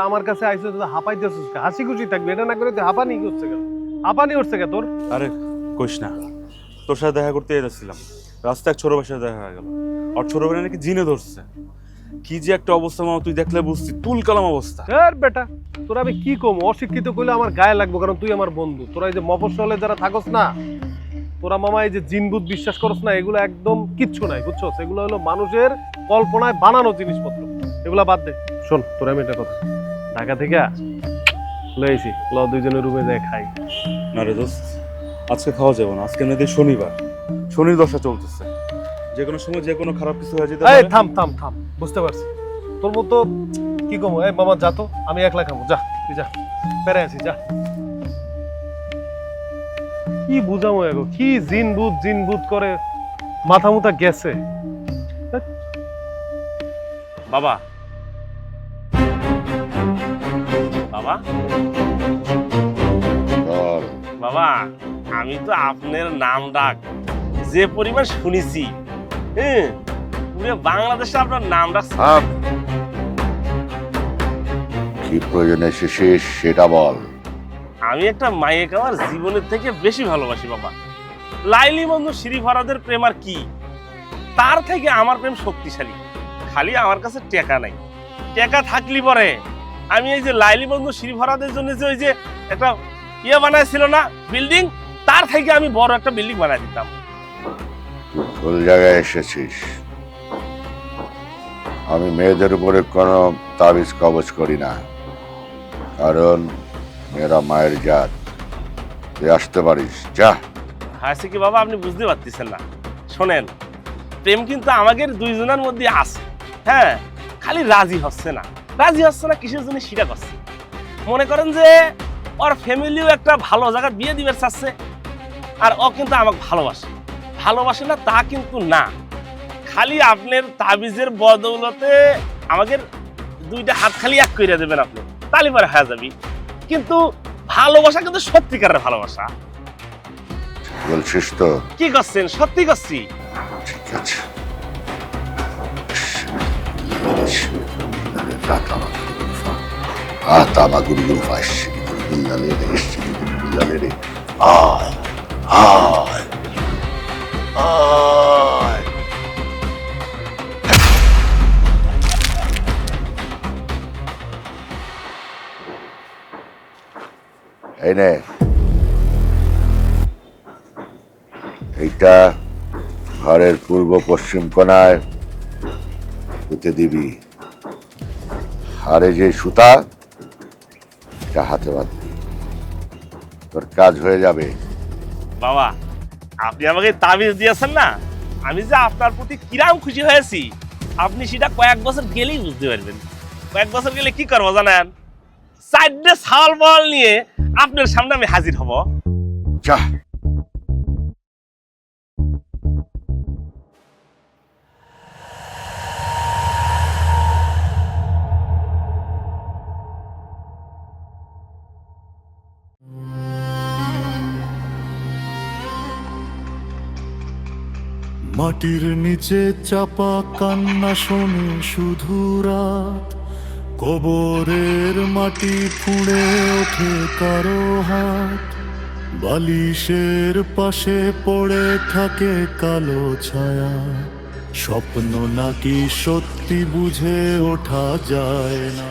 আমার কাছে আইছো তো হাঁপাইতেছিস, হাসি খুশি থাকবি, এটা না করে তুই হাঁপানি করছে কেন? হাঁপানি করছে কেন তোর? আরে কইস না, তোর সাথে দেখা করতে এসেছিলাম, রাস্তায় এক ছোট ভাইয়ের সাথে দেখা হয়ে গেল। আর ছোট ভাই নাকি জিনে ধরছে। কি যে একটা অবস্থা মামা, তুই দেখলে বুঝছি, তুল কালাম অবস্থা। আর বেটা তোর আমি কি কম, অশিক্ষিত কইলে আমার গায়ে লাগবো, কারণ তুই আমার বন্ধু। তোরা এই যে মফস্বলে যারা থাকস না, তোরা মামা এই যে জিনবুত বিশ্বাস করস না, এগুলো একদম কিচ্ছু নাই, বুঝছস? এগুলো হলো মানুষের কল্পনায় বানানো জিনিসপত্র, এগুলা বাদ দে। শোন তোর আমি একটা কথা, ঢাকা থেকে লইছি, ল দুইজনের রুমে যায় খাই। না রে দোস্ত, আজকে খাওয়া যাবে না, আজকে আমাদের শনিবার, শনির দশা চলতেছে, যে কোনো সময় যে কোনো খারাপ কিছু হয়ে যেতে এই পারে। থাম থাম থাম, বুঝতে পারছি তোর মতো কি কম। এই মামা যা তো, আমি একলা খাবো, যা তুই যা, পেরে আছি যা। কি বুঝামো এগো, কি জিন ভূত করে মাথা মুথা গেছে। বাবা, বাবা, বাবা, আমি তো আপনার নাম ডাক যে পরিমাণ শুনেছি, হ্যাঁ, পুরো বাংলাদেশে আপনার নাম ডাক। কি প্রয়োজনে এসেছিস সেটা বল। আমি একটা মাইয়াকে আমার জীবনের থেকে বেশি ভালোবাসি বাবা। লাইলি বন্ধু শ্রীফরাদের প্রেম আর কি, তার থেকে আমার প্রেম শক্তিশালী। খালি আমার কাছে টাকা নাই, টাকা থাকলি পরে আমি এই যে লাইলি বন্ধু শ্রীফরাদের জন্য যে ওই যে একটা ইয়ে বানাইছিল না, বিল্ডিং, তার থেকে আমি বড় একটা বিল্ডিং বানাই দিতাম। ভুল জায়গায় এসেছিস। আমি মেয়েদের উপরে কোনো তাবিজ কবজ করি না, কারণ মেয়েরা মায়ের জাত। তুই আসতে পারিস, যা। হাসি কি বাবা, আপনি বুঝতে পারতেছেন না? শোনেন, প্রেম কিন্তু আমাদের দুইজনের মধ্যে আছে, হ্যাঁ, খালি রাজি হচ্ছে না। রাজি হচ্ছে না কিসের জন্য সেটা করছে। মনে করেন যে ওর ফ্যামিলিও একটা ভালো জায়গা বিয়ে দিবে চাচ্ছে, আর ও কিন্তু আমাকে ভালোবাসে। ভালোবাসে না তা কিন্তু না, খালি আপনার তাবিজের বদৌলতে আমাদের দুইটা হাত খালি এক করে দেবেন আপনি, তালি পরে হয়ে যাবি। কিন্তু ভালোবাসা কিন্তু সত্যিকারের ভালোবাসা। বলছিস তো? কি করছেন? সত্যি করছি। ঠিক আছে। এই নে, এইটা ঘরের পূর্ব পশ্চিম কোণায় পুঁতে দিবি। আর এই যে সুতা, এটা হাতে বাঁধবি, তোর কাজ হয়ে যাবে। বাবা, আপনি আমাকে তাবিজ দিয়েছেন না, আমি যে আপনার প্রতি কিরাম খুশি হয়েছি আপনি সেটা কয়েক বছর গেলেই বুঝতে পারবেন। কয়েক বছর গেলে কি করবো জানেন? চারটে ছাল বল নিয়ে আপনার সামনে আমি হাজির হব। যা। মাটির নিচে চাপা কান্না শোনে শুধু রাত, কবরের মাটি ফুঁড়ে ওঠে কারো হাত, বালিশের পাশে পড়ে থাকে কালো ছায়া, স্বপ্ন নাকি সত্যি বুঝে ওঠা যায় না।